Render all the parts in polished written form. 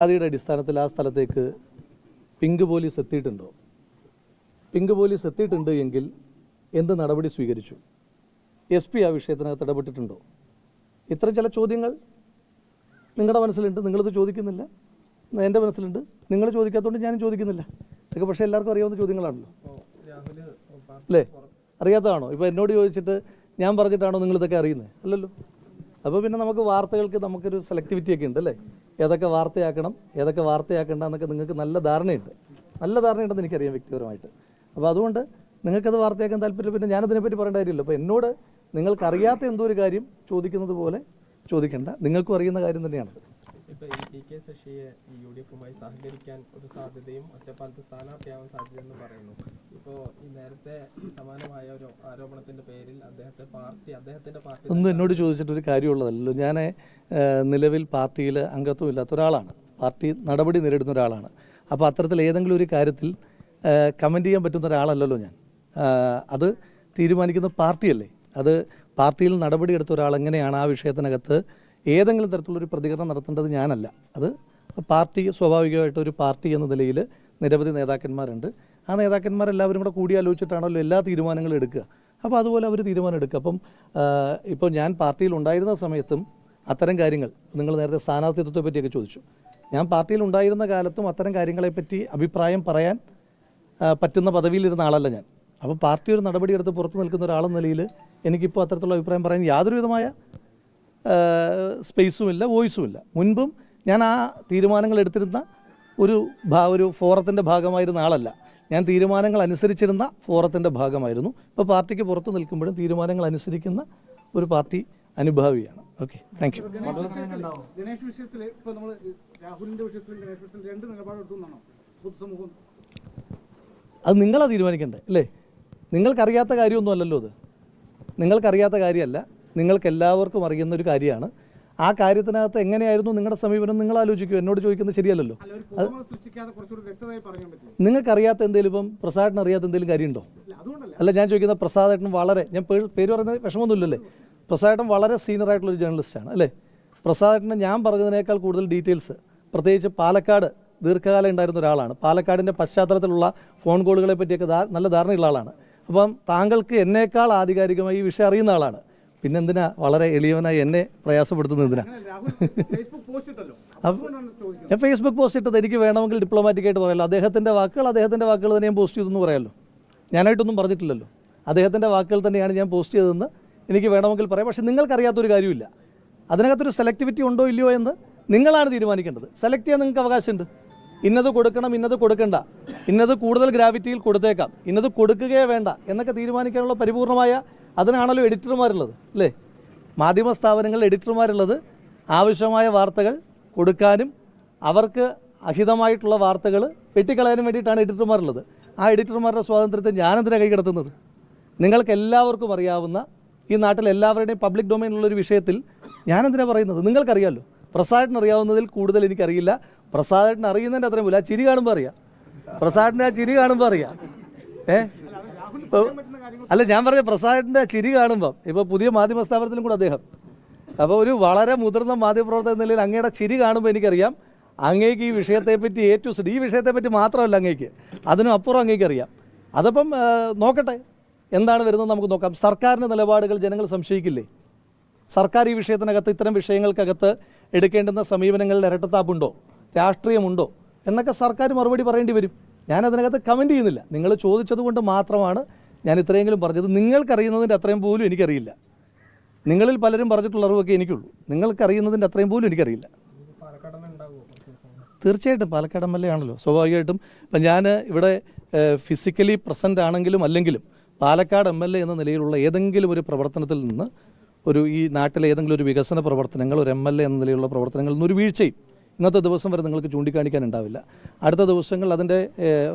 പരാതിയുടെ അടിസ്ഥാനത്തിൽ ആ സ്ഥലത്തേക്ക് പിങ്ക് പോലീസ് എത്തിയിട്ടുണ്ടോ? പിങ്ക് പോലീസ് എത്തിയിട്ടുണ്ട് എങ്കിൽ എന്ത് നടപടി സ്വീകരിച്ചു? SP ആ വിഷയത്തിനകത്ത് ഇടപെട്ടിട്ടുണ്ടോ? ഇത്തരം ചില ചോദ്യങ്ങൾ നിങ്ങളുടെ മനസ്സിലുണ്ട്, നിങ്ങളിത് ചോദിക്കുന്നില്ല. എൻ്റെ മനസ്സിലുണ്ട്, നിങ്ങൾ ചോദിക്കാത്തതുകൊണ്ട് ഞാനും ചോദിക്കുന്നില്ല. ഇതൊക്കെ പക്ഷേ എല്ലാവർക്കും അറിയാവുന്ന ചോദ്യങ്ങളാണല്ലോ, അല്ലേ? അറിയാത്തതാണോ? ഇപ്പോൾ എന്നോട് ചോദിച്ചിട്ട് ഞാൻ പറഞ്ഞിട്ടാണോ നിങ്ങളിതൊക്കെ അറിയുന്നത്? അല്ലല്ലോ. അപ്പോൾ പിന്നെ നമുക്ക് വാർത്തകൾക്ക് നമുക്കൊരു സെലക്ടിവിറ്റി ഒക്കെ ഉണ്ട്, അല്ലേ? ഏതൊക്കെ വാർത്തയാക്കണം, ഏതൊക്കെ വാർത്തയാക്കണ്ട എന്നൊക്കെ നിങ്ങൾക്ക് നല്ല ധാരണയുണ്ടെന്ന് എനിക്കറിയാം വ്യക്തിപരമായിട്ട്. അപ്പോൾ അതുകൊണ്ട് നിങ്ങൾക്കത് വാർത്തയാക്കാൻ താല്പര്യം, പിന്നെ ഞാനതിനെപ്പറ്റി പറയേണ്ട കാര്യമില്ല. അപ്പോൾ എന്നോട് നിങ്ങൾക്കറിയാത്ത എന്തോ ഒരു കാര്യം ചോദിക്കുന്നത് പോലെ ചോദിക്കേണ്ട, നിങ്ങൾക്കും അറിയുന്ന കാര്യം തന്നെയാണത്. ഇപ്പോൾ PK ശശിയെ UDF-മായി സഹകരിക്കാൻ ഒരു സാധ്യതയും ഒറ്റപ്പാലത്ത് സ്ഥാനാർത്ഥിയാവാൻ സാധ്യതയെന്ന് പറയുന്നു. ഇപ്പോൾ ഈ നേരത്തെ സമാനമായ ഒരു ആരോപണത്തിന്റെ പേരിൽ അദ്ദേഹത്തിന്റെ പാർട്ടി ഒന്നും എന്നോട് ചോദിച്ചിട്ടൊരു കാര്യമുള്ളതല്ലോ. ഞാൻ നിലവിൽ പാർട്ടിയിൽ അംഗത്വം ഇല്ലാത്ത ഒരാളാണ്, പാർട്ടി നടപടി നേരിടുന്ന ഒരാളാണ്. അപ്പോൾ അത്തരത്തിൽ ഏതെങ്കിലും ഒരു കാര്യത്തിൽ കമൻറ്റ് ചെയ്യാൻ പറ്റുന്ന ഒരാളല്ലല്ലോ ഞാൻ. അത് തീരുമാനിക്കുന്ന പാർട്ടിയല്ലേ. അത് പാർട്ടിയിൽ നടപടിയെടുത്ത ഒരാൾ എങ്ങനെയാണ് ആ വിഷയത്തിനകത്ത് ഏതെങ്കിലും തരത്തിലുള്ളൊരു പ്രതികരണം നടത്തേണ്ടത് ഞാനല്ല. അത് പാർട്ടി, സ്വാഭാവികമായിട്ട് ഒരു പാർട്ടി എന്ന നിലയിൽ നിരവധി നേതാക്കന്മാരുണ്ട്. ആ നേതാക്കന്മാരെല്ലാവരും കൂടെ കൂടിയാലോചിച്ചിട്ടാണല്ലോ എല്ലാ തീരുമാനങ്ങളും എടുക്കുക. അപ്പോൾ അതുപോലെ അവർ തീരുമാനം എടുക്കുക. അപ്പം ഇപ്പോൾ ഞാൻ പാർട്ടിയിൽ ഉണ്ടായിരുന്ന സമയത്തും അത്തരം കാര്യങ്ങൾ, നിങ്ങൾ നേരത്തെ സ്ഥാനാർത്ഥിത്വത്തെ പറ്റിയൊക്കെ ചോദിച്ചു, ഞാൻ പാർട്ടിയിൽ ഉണ്ടായിരുന്ന കാലത്തും അത്തരം കാര്യങ്ങളെപ്പറ്റി അഭിപ്രായം പറയാൻ പറ്റുന്ന പദവിയിലിരുന്ന ആളല്ല ഞാൻ. അപ്പോൾ പാർട്ടി ഒരു നടപടിയെടുത്ത് പുറത്തു നിൽക്കുന്ന ഒരാളെന്ന നിലയിൽ എനിക്കിപ്പോൾ അത്തരത്തിലുള്ള അഭിപ്രായം പറയാൻ യാതൊരു വിധമായ സ്പേസുമില്ല, വോയിസുമില്ല. മുൻപും ഞാൻ ആ തീരുമാനങ്ങൾ എടുത്തിരുന്ന ഒരു ഫോറത്തിൻ്റെ ഭാഗമായിരുന്ന ആളല്ല. ഞാൻ തീരുമാനങ്ങൾ അനുസരിച്ചിരുന്ന ഫോറത്തിൻ്റെ ഭാഗമായിരുന്നു. ഇപ്പോൾ പാർട്ടിക്ക് പുറത്തു നിൽക്കുമ്പോഴും തീരുമാനങ്ങൾ അനുസരിക്കുന്ന ഒരു പാർട്ടി അനുഭാവിയാണ്. Okay, thank you. ഗണേഷ് വിഷയത്തിൽ ഇപ്പോൾ നമ്മൾ രാഹുലിൻ്റെ വിഷയത്തിലും ഗണേഷ് വിഷയത്തിൽ രണ്ട് നിലപാടെടുത്തുന്നാണോ പൊതുസമൂഹം? അത് നിങ്ങളാണ് തീരുമാനിക്കേണ്ടത്, അല്ലേ? നിങ്ങൾക്കറിയാത്ത കാര്യമൊന്നും അല്ലല്ലോ അത്. നിങ്ങൾക്കറിയാത്ത കാര്യമല്ല, നിങ്ങൾക്കെല്ലാവർക്കും അറിയുന്ന ഒരു കാര്യമാണ്. ആ കാര്യത്തിനകത്ത് എങ്ങനെയായിരുന്നു നിങ്ങളുടെ സമീപനം നിങ്ങൾ ആലോചിക്കൂ. എന്നോട് ചോദിക്കുന്നത് ശരിയല്ലല്ലോ. നിങ്ങൾക്കറിയാത്ത എന്തെങ്കിലും, ഇപ്പം പ്രസാദിന് അറിയാത്ത എന്തെങ്കിലും കാര്യമുണ്ടോ? അല്ല, ഞാൻ ചോദിക്കുന്ന പ്രസാദേട്ടൻ വളരെ, ഞാൻ പേര് പറയുന്നത് വിഷമമൊന്നുമില്ലല്ലേ, പ്രസാദേട്ടൻ വളരെ സീനിയറായിട്ടുള്ളൊരു ജേർണലിസ്റ്റാണ്, അല്ലേ? പ്രസാദേട്ടന് ഞാൻ പറഞ്ഞതിനേക്കാൾ കൂടുതൽ ഡീറ്റെയിൽസ്, പ്രത്യേകിച്ച് പാലക്കാട് ദീർഘകാലം ഉണ്ടായിരുന്ന ഒരാളാണ്. പാലക്കാടിൻ്റെ പശ്ചാത്തലത്തിലുള്ള ഫോൺ കോളുകളെ പറ്റിയൊക്കെ നല്ല ധാരണയുള്ള ആളാണ്. അപ്പം താങ്കൾക്ക് എന്നേക്കാൾ ആധികാരികമായി ഈ വിഷയം അറിയുന്ന ആളാണ്. പിന്നെന്തിനാ വളരെ എളിയവനായി എന്നെ പ്രയാസപ്പെടുത്തുന്നതിനാ? ഞാൻ ഫേസ്ബുക്ക് പോസ്റ്റ് ഇട്ടത് എനിക്ക് വേണമെങ്കിൽ ഡിപ്ലോമാറ്റിക്കായിട്ട് പറയാമല്ലോ. അദ്ദേഹത്തിൻ്റെ വാക്കുകൾ തന്നെ ഞാൻ പോസ്റ്റ് ചെയ്തെന്ന് പറയാമല്ലോ. ഞാനായിട്ടൊന്നും പറഞ്ഞിട്ടില്ലല്ലോ. അദ്ദേഹത്തിൻ്റെ വാക്കുകൾ തന്നെയാണ് ഞാൻ പോസ്റ്റ് ചെയ്തതെന്ന് എനിക്ക് വേണമെങ്കിൽ പറയാം. പക്ഷേ നിങ്ങൾക്കറിയാത്തൊരു കാര്യമില്ല. അതിനകത്തൊരു സെലക്ടിവിറ്റി ഉണ്ടോ ഇല്ലയോ എന്ന് നിങ്ങളാണ് തീരുമാനിക്കേണ്ടത്. സെലക്ട് ചെയ്യാൻ നിങ്ങൾക്ക് അവകാശമുണ്ട്. ഇന്നത് കൊടുക്കണം, ഇന്നത് കൊടുക്കണ്ട, ഇന്നത് കൂടുതൽ ഗ്രാവിറ്റിയിൽ കൊടുത്തേക്കാം, ഇന്നത് കൊടുക്കുകയേ വേണ്ട എന്നൊക്കെ തീരുമാനിക്കാനുള്ള പരിപൂർണമായ, അതിനാണല്ലോ എഡിറ്റർമാരുള്ളത്, അല്ലേ? മാധ്യമ സ്ഥാപനങ്ങളിൽ എഡിറ്റർമാരുള്ളത് ആവശ്യമായ വാർത്തകൾ കൊടുക്കാനും അവർക്ക് അഹിതമായിട്ടുള്ള വാർത്തകൾ വെട്ടിക്കളയാനും വേണ്ടിയിട്ടാണ് എഡിറ്റർമാരുള്ളത്. ആ എഡിറ്റർമാരുടെ സ്വാതന്ത്ര്യത്തെ ഞാനെന്തിനാണ് കൈകടത്തുന്നത്? നിങ്ങൾക്ക് എല്ലാവർക്കും അറിയാവുന്ന, ഈ നാട്ടിൽ എല്ലാവരുടെയും പബ്ലിക് ഡൊമൈനിലുള്ളൊരു വിഷയത്തിൽ ഞാനെന്തിനാണ് പറയുന്നത്? നിങ്ങൾക്കറിയാമല്ലോ. പ്രസാദിന് അറിയാവുന്നതിൽ കൂടുതൽ എനിക്കറിയില്ല. പ്രസാദിന് അറിയുന്നതിൻ്റെ അത്രയും പോലും ആ ചിരി കാണുമ്പോൾ അറിയാം. പ്രസാദിൻ്റെ ആ ചിരി കാണുമ്പോൾ അറിയാം. അല്ല, ഞാൻ പറഞ്ഞ പ്രസാദിൻ്റെ ചിരി കാണുമ്പം, ഇപ്പോൾ പുതിയ മാധ്യമ സ്ഥാപനത്തിലും കൂടെ അദ്ദേഹം, അപ്പോൾ ഒരു വളരെ മുതിർന്ന മാധ്യമപ്രവർത്തക എന്ന നിലയിൽ അങ്ങയുടെ ചിരി കാണുമ്പോൾ എനിക്കറിയാം അങ്ങേക്ക് ഈ വിഷയത്തെപ്പറ്റി ഈ വിഷയത്തെപ്പറ്റി മാത്രമല്ല അങ്ങേക്ക്, അതിനും അപ്പുറം അങ്ങേക്ക് അറിയാം. അതപ്പം നോക്കട്ടെ എന്താണ് വരുന്നത്, നമുക്ക് നോക്കാം. സർക്കാരിൻ്റെ നിലപാടുകൾ ജനങ്ങൾ സംശയിക്കില്ലേ? സർക്കാർ ഈ വിഷയത്തിനകത്ത്, ഇത്തരം വിഷയങ്ങൾക്കകത്ത് എടുക്കേണ്ടുന്ന സമീപനങ്ങളിൽ ഇരട്ടത്താപ്പുണ്ടോ, രാഷ്ട്രീയമുണ്ടോ എന്നൊക്കെ സർക്കാർ മറുപടി പറയേണ്ടി വരും. ഞാനതിനകത്ത് കമൻറ്റ് ചെയ്യുന്നില്ല. നിങ്ങൾ ചോദിച്ചത് കൊണ്ട് മാത്രമാണ് ഞാൻ ഇത്രയെങ്കിലും പറഞ്ഞത്. നിങ്ങൾക്കറിയുന്നതിൻ്റെ അത്രയും പോലും എനിക്കറിയില്ല. നിങ്ങളിൽ പലരും പറഞ്ഞിട്ടുള്ള അറിവൊക്കെ എനിക്കുള്ളൂ. നിങ്ങൾക്കറിയുന്നതിൻ്റെ അത്രയും പോലും എനിക്കറിയില്ല. തീർച്ചയായിട്ടും പാലക്കാട് MLA ആണല്ലോ, സ്വാഭാവികമായിട്ടും. ഇപ്പം ഞാൻ ഇവിടെ ഫിസിക്കലി പ്രസൻ്റ് ആണെങ്കിലും അല്ലെങ്കിലും പാലക്കാട് MLA എന്ന നിലയിലുള്ള ഏതെങ്കിലും ഒരു പ്രവർത്തനത്തിൽ നിന്ന്, ഈ നാട്ടിലെ ഏതെങ്കിലും ഒരു വികസന പ്രവർത്തനങ്ങൾ, ഒരു MLA എന്ന നിലയിലുള്ള പ്രവർത്തനങ്ങളിൽ നിന്നൊരു വീഴ്ചയും ഇന്നത്തെ ദിവസം വരെ നിങ്ങൾക്ക് ചൂണ്ടിക്കാണിക്കാനുണ്ടാവില്ല. അടുത്ത ദിവസങ്ങൾ അതിൻ്റെ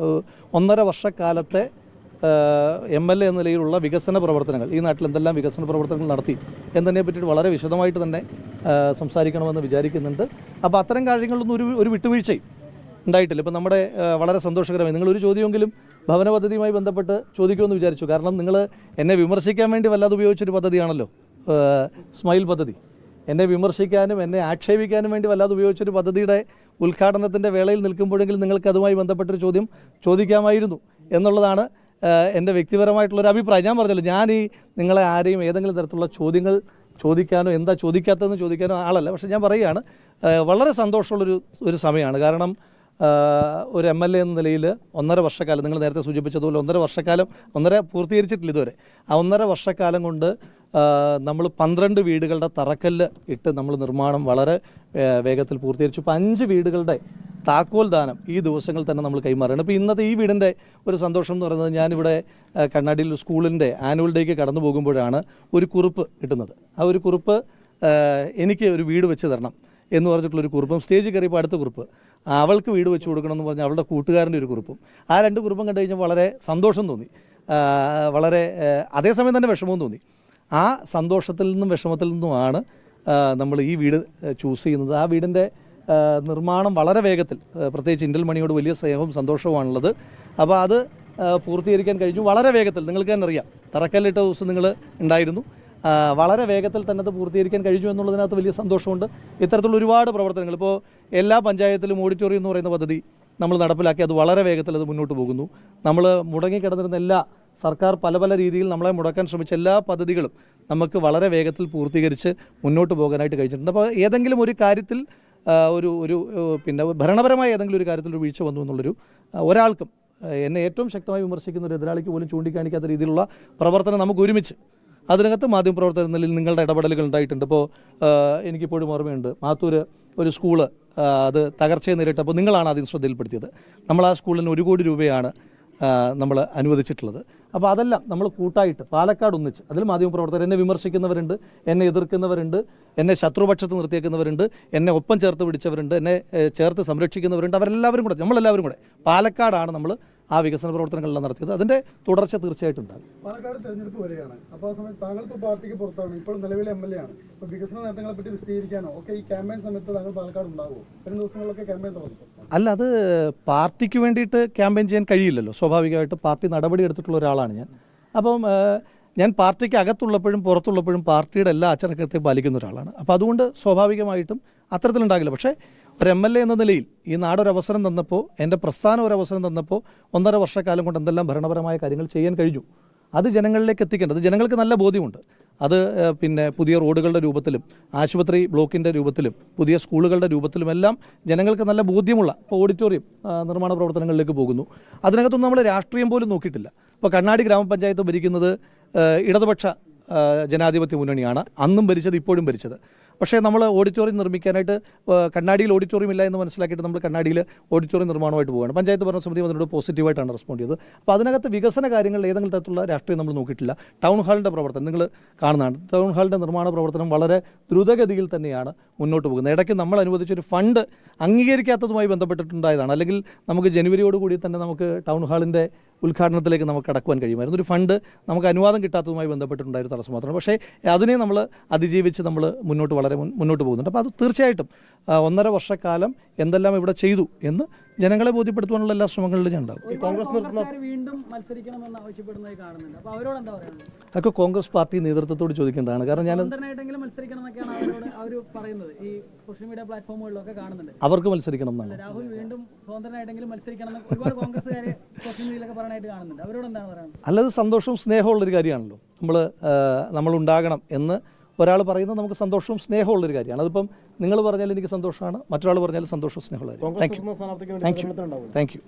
1.5 വർഷക്കാലത്തെ MLA എന്ന നിലയിലുള്ള വികസന പ്രവർത്തനങ്ങൾ, ഈ നാട്ടിൽ എന്തെല്ലാം വികസന പ്രവർത്തനങ്ങൾ നടത്തി എന്നതിനെ പറ്റിയിട്ട് വളരെ വിശദമായിട്ട് തന്നെ സംസാരിക്കണമെന്ന് വിചാരിക്കുന്നുണ്ട്. അപ്പോൾ അത്തരം കാര്യങ്ങളിലൊന്നും ഒരു വിട്ടുവീഴ്ചയും ഉണ്ടായിട്ടില്ല. ഇപ്പം നമ്മുടെ വളരെ സന്തോഷകരമായി നിങ്ങളൊരു ചോദ്യമെങ്കിലും ഭവന പദ്ധതിയുമായി ബന്ധപ്പെട്ട് ചോദിക്കുമെന്ന് വിചാരിച്ചു. കാരണം നിങ്ങൾ എന്നെ വിമർശിക്കാൻ വേണ്ടി വല്ലാതെ ഉപയോഗിച്ചൊരു പദ്ധതിയാണല്ലോ സ്മൈൽ പദ്ധതി. എന്നെ വിമർശിക്കാനും എന്നെ ആക്ഷേപിക്കാനും വേണ്ടി വല്ലാതെ ഉപയോഗിച്ചൊരു പദ്ധതിയുടെ ഉദ്ഘാടനത്തിൻ്റെ വേളയിൽ നിൽക്കുമ്പോഴെങ്കിലും നിങ്ങൾക്ക് അതുമായി ബന്ധപ്പെട്ടൊരു ചോദ്യം ചോദിക്കാമായിരുന്നു എന്നുള്ളതാണ് എൻ്റെ വ്യക്തിപരമായിട്ടുള്ളൊരു അഭിപ്രായം. ഞാൻ പറഞ്ഞല്ലോ, ഞാൻ ഈ നിങ്ങളെ ആരെയും ഏതെങ്കിലും തരത്തിലുള്ള ചോദ്യങ്ങൾ ചോദിക്കാനോ എന്താ ചോദിക്കാത്തതെന്ന് ചോദിക്കാനോ ആളല്ല. പക്ഷേ ഞാൻ പറയുകയാണ്, വളരെ സന്തോഷമുള്ളൊരു സമയമാണ്. കാരണം ഒരു MLA എന്ന നിലയിൽ 1.5 വർഷക്കാലം, നിങ്ങൾ നേരത്തെ സൂചിപ്പിച്ചതുപോലെ 1.5 വർഷക്കാലം, 1.5 പൂർത്തീകരിച്ചിട്ടില്ല ഇതുവരെ, ആ 1.5 വർഷക്കാലം കൊണ്ട് നമ്മൾ 12 വീടുകളുടെ തറക്കല്ല് ഇട്ട് നമ്മൾ നിർമ്മാണം വളരെ വേഗത്തിൽ പൂർത്തീകരിച്ചു. ഇപ്പോൾ 5 വീടുകളുടെ താക്കോൽ ദാനം ഈ ദിവസങ്ങളിൽ തന്നെ നമ്മൾ കൈമാറുകയാണ്. ഇപ്പോൾ ഇന്നത്തെ ഈ വീടിൻ്റെ ഒരു സന്തോഷം എന്ന് പറയുന്നത്, ഞാനിവിടെ കണ്ണാടിയിൽ സ്കൂളിൻ്റെ ആനുവൽ ഡേക്ക് കടന്നു പോകുമ്പോഴാണ് ഒരു കുറിപ്പ് കിട്ടുന്നത്. ആ ഒരു കുറിപ്പ്, എനിക്ക് ഒരു വീട് വെച്ച് തരണം എന്ന് പറഞ്ഞിട്ടുള്ളൊരു കുറിപ്പും, സ്റ്റേജിൽ കയറിയപ്പോൾ അടുത്ത കുറിപ്പ് അവൾക്ക് വീട് വെച്ച് കൊടുക്കണം എന്ന് പറഞ്ഞാൽ അവളുടെ കൂട്ടുകാരൻ്റെ ഒരു കുറിപ്പും. ആ 2 കുറിപ്പും കണ്ടു കഴിഞ്ഞാൽ വളരെ സന്തോഷം തോന്നി, വളരെ അതേസമയം തന്നെ വിഷമവും തോന്നി. ആ സന്തോഷത്തിൽ നിന്നും വിഷമത്തിൽ നിന്നുമാണ് നമ്മൾ ഈ വീട് ചൂസ് ചെയ്യുന്നത്. ആ വീടിൻ്റെ നിർമ്മാണം വളരെ വേഗത്തിൽ, പ്രത്യേകിച്ച് ഇൻഡൽ മണിയോട് വലിയ സ്നേഹവും സന്തോഷവുമാണുള്ളത്. അപ്പോൾ അത് പൂർത്തീകരിക്കാൻ കഴിഞ്ഞു വളരെ വേഗത്തിൽ. നിങ്ങൾക്ക് തന്നെ അറിയാം, തറക്കല്ലിട്ട ദിവസം നിങ്ങൾ ഉണ്ടായിരുന്നു. വളരെ വേഗത്തിൽ തന്നെ അത് പൂർത്തീകരിക്കാൻ കഴിഞ്ഞു എന്നുള്ളതിനകത്ത് വലിയ സന്തോഷമുണ്ട്. ഇത്തരത്തിലുള്ള ഒരുപാട് പ്രവർത്തനങ്ങൾ ഇപ്പോൾ എല്ലാ പഞ്ചായത്തിലും ഓഡിറ്റോറിയം എന്ന് പറയുന്ന പദ്ധതി നമ്മൾ നടപ്പിലാക്കി. അത് വളരെ വേഗത്തിൽ അത് മുന്നോട്ട് പോകുന്നു. നമ്മൾ മുടങ്ങിക്കിടന്നിരുന്ന എല്ലാ സർക്കാർ പല രീതിയിൽ നമ്മളെ മുടക്കാൻ ശ്രമിച്ച എല്ലാ പദ്ധതികളും നമുക്ക് വളരെ വേഗത്തിൽ പൂർത്തീകരിച്ച് മുന്നോട്ട് പോകാനായിട്ട് കഴിഞ്ഞിട്ടുണ്ട്. അപ്പോൾ ഏതെങ്കിലും ഒരു കാര്യത്തിൽ പിന്നെ ഭരണപരമായ ഏതെങ്കിലും ഒരു കാര്യത്തിൽ ഒരു വീഴ്ച വന്നു എന്നുള്ളൊരു ഒരാൾക്കും, എന്നെ ഏറ്റവും ശക്തമായി വിമർശിക്കുന്ന ഒരു എതിരാളിക്ക് പോലും ചൂണ്ടിക്കാണിക്കാത്ത രീതിയിലുള്ള പ്രവർത്തനം നമുക്ക് ഒരുമിച്ച്, അതിനകത്ത് മാധ്യമപ്രവർത്തനങ്ങളിൽ നിങ്ങളുടെ ഇടപെടലുകൾ ഉണ്ടായിട്ടുണ്ട്. ഇപ്പോൾ എനിക്കിപ്പോഴും ഓർമ്മയുണ്ട്, മാത്തൂർ ഒരു സ്കൂള് അത് തകർച്ചയെ നേരിട്ടപ്പോൾ നിങ്ങളാണ് ആദ്യം ശ്രദ്ധയിൽപ്പെടുത്തിയത്. നമ്മൾ ആ സ്കൂളിന് 1 കോടി രൂപയാണ് നമ്മൾ അനുവദിച്ചിട്ടുള്ളത്. അപ്പോൾ അതെല്ലാം നമ്മൾ കൂട്ടായിട്ട് പാലക്കാട് ഒന്നിച്ച്, അതിൽ മാധ്യമപ്രവർത്തകർ, എന്നെ വിമർശിക്കുന്നവരുണ്ട്, എന്നെ എതിർക്കുന്നവരുണ്ട്, എന്നെ ശത്രുപക്ഷത്ത് നിർത്തിയേക്കുന്നവരുണ്ട്, എന്നെ ഒപ്പം ചേർത്ത് പിടിച്ചവരുണ്ട്, എന്നെ ചേർത്ത് സംരക്ഷിക്കുന്നവരുണ്ട്. അവരെല്ലാവരും കൂടെ, നമ്മളെല്ലാവരും കൂടെ പാലക്കാടാണ് നമ്മൾ ആ വികസന പ്രവർത്തനങ്ങളെല്ലാം നടത്തിയത്. അതിൻ്റെ തുടർച്ച തീർച്ചയായിട്ടും ഉണ്ടാകും. പാലക്കാട് തെരഞ്ഞെടുപ്പ് വരികയാണ്. അപ്പോൾ ആ സമയത്ത് താങ്കൾ പാർട്ടിക്ക് പുറത്താണ്, ഇപ്പോൾ നിലവിലെ MLA ആണ്. ഇപ്പോൾ വികസന നേട്ടങ്ങളെ പറ്റി വിശദീകരിക്കാനോ ഒക്കെ ഈ ക്യാമ്പയിൻ സമയത്ത് താങ്കൾ പാലക്കാട് ഉണ്ടാകുമോ? വരും ദിവസങ്ങളിലൊക്കെ ക്യാമ്പയിൻ തുടങ്ങും. അല്ല, അത് പാർട്ടിക്ക് വേണ്ടിയിട്ട് ക്യാമ്പയിൻ ചെയ്യാൻ കഴിയില്ലല്ലോ. സ്വാഭാവികമായിട്ട് പാർട്ടി നടപടി എടുത്തിട്ടുള്ള ഒരാളാണ് ഞാൻ. അപ്പം ഞാൻ പാർട്ടിക്ക് അകത്തുള്ളപ്പോഴും പുറത്തുള്ളപ്പോഴും പാർട്ടിയുടെ എല്ലാ അച്ചടക്കത്തെയും പാലിക്കുന്ന ഒരാളാണ്. അപ്പോൾ അതുകൊണ്ട് സ്വാഭാവികമായിട്ടും അത്തരത്തിലുണ്ടാകില്ല. പക്ഷേ ഒരു MLA എന്ന നിലയിൽ ഈ നാടൊരവസരം തന്നപ്പോൾ, എൻ്റെ പ്രസ്ഥാനം ഒരവസരം തന്നപ്പോൾ 1.5 വർഷക്കാലം കൊണ്ട് എന്തെല്ലാം ഭരണപരമായ കാര്യങ്ങൾ ചെയ്യാൻ കഴിഞ്ഞു, അത് ജനങ്ങളിലേക്ക് എത്തിക്കേണ്ടത്. ജനങ്ങൾക്ക് നല്ല ബോധ്യമുണ്ട്. അത് പിന്നെ പുതിയ റോഡുകളുടെ രൂപത്തിലും ആശുപത്രി ബ്ലോക്കിൻ്റെ രൂപത്തിലും പുതിയ സ്കൂളുകളുടെ രൂപത്തിലുമെല്ലാം ജനങ്ങൾക്ക് നല്ല ബോധ്യമുള്ള ഇപ്പോൾ ഓഡിറ്റോറിയം നിർമ്മാണ പ്രവർത്തനങ്ങളിലേക്ക് പോകുന്നു. അതിനകത്തൊന്നും നമ്മൾ രാഷ്ട്രീയം പോലും നോക്കിയിട്ടില്ല. ഇപ്പോൾ കണ്ണാടി ഗ്രാമപഞ്ചായത്ത് ഭരിക്കുന്നത് ഇടതുപക്ഷ ജനാധിപത്യ മുന്നണിയാണ്. അന്നും ഭരിച്ചത്, ഇപ്പോഴും ഭരിച്ചത്. പക്ഷേ നമ്മൾ ഓഡിറ്റോറിയം നിർമ്മിക്കാനായിട്ട്, കണ്ണാടിയിൽ ഓഡിറ്റോറിയം ഇല്ല എന്ന് മനസ്സിലാക്കിയിട്ട് നമ്മൾ കണ്ണാടിയിൽ ഓഡിറ്റോറിയം നിർമ്മാണമായിട്ട് പോവുകയാണ്. പഞ്ചായത്ത് ഭരണസമിതി അതിനോട് പോസിറ്റീവായിട്ടാണ് റെസ്പോണ്ട് ചെയ്തത്. അപ്പോൾ അതിനകത്ത് വികസന കാര്യങ്ങളിൽ ഏതെങ്കിലും തരത്തിലുള്ള രാഷ്ട്രീയം നമ്മൾ നോക്കിയിട്ടില്ല. ടൗൺ ഹാളിൻ്റെ പ്രവർത്തനം നിങ്ങൾ കാണുന്നതാണ്. ടൗൺ ഹാളിൻ്റെ നിർമ്മാണ പ്രവർത്തനം വളരെ ദ്രുതഗതിയിൽ തന്നെയാണ് മുന്നോട്ട് പോകുന്നത്. ഇടയ്ക്ക് നമ്മൾ അനുവദിച്ചൊരു ഫണ്ട് അംഗീകരിക്കാത്തതുമായി ബന്ധപ്പെട്ടിട്ടുണ്ടായതാണ്. അല്ലെങ്കിൽ നമുക്ക് ജനുവരിയോടുകൂടി തന്നെ നമുക്ക് ടൗൺ ഹാളിൻ്റെ ഉദ്ഘാടനത്തിലേക്ക് നമുക്ക് കടക്കുവാൻ കഴിയുമായിരുന്നു. ഒരു ഫണ്ട് നമുക്ക് അനുവാദം കിട്ടാത്തതുമായി ബന്ധപ്പെട്ടിട്ടുണ്ടായൊരു തടസ്സം മാത്രമാണ്. പക്ഷേ അതിനെ നമ്മൾ അതിജീവിച്ച് നമ്മൾ മുന്നോട്ട് പോകുന്നുണ്ട്. അപ്പോൾ അത് തീർച്ചയായിട്ടും 1.5 വർഷക്കാലം എന്തെല്ലാം ഇവിടെ ചെയ്തു എന്ന് ജനങ്ങളെ ബോധ്യപ്പെടുത്തുവാനുള്ള എല്ലാ ശ്രമങ്ങളിലും ഞാൻ ഉണ്ടാകും. വീണ്ടും മത്സരിക്കണമെന്ന് ആവശ്യപ്പെടുന്നതായി കാണുന്നുണ്ട്. അപ്പോൾ അവരോട് എന്താ പറയുന്നത്? അതൊക്കെ കോൺഗ്രസ് പാർട്ടി നേതൃത്വത്തോട് ചോദിക്കേണ്ടതാണ്. കാരണം ഞാൻ മത്സരിക്കണം എന്നൊക്കെയാണ് അവർ പറയുന്നത്. ഈ സോഷ്യൽ മീഡിയ പ്ലാറ്റ്ഫോമുകളിലൊക്കെ കാണുന്നുണ്ട് അവർക്ക് മത്സരിക്കണം എന്നാണ്. രാഹുൽ വീണ്ടും സ്വതന്ത്രനായിട്ടെങ്കിലും മത്സരിക്കണം എന്ന് ഒരുപാട് കോൺഗ്രസ്സുകാർ സോഷ്യൽ മീഡിയയിലൊക്കെ പറയാനായിട്ട് കാണുന്നുണ്ട്. അവരോട് എന്താണ് പറയുന്നത്? അല്ലത് സന്തോഷവും സ്നേഹമുള്ളൊരു കാര്യമാണല്ലോ. നമ്മൾ ഉണ്ടാകണം എന്ന് ഒരാൾ പറയുന്നത് നമുക്ക് സന്തോഷവും സ്നേഹമുള്ളൊരു കാര്യമാണ്. അതിപ്പം നിങ്ങൾ പറഞ്ഞാൽ എനിക്ക് സന്തോഷമാണ്, മറ്റൊരാൾ പറഞ്ഞാൽ സന്തോഷവും സ്നേഹമുള്ള കാര്യം. Thank you.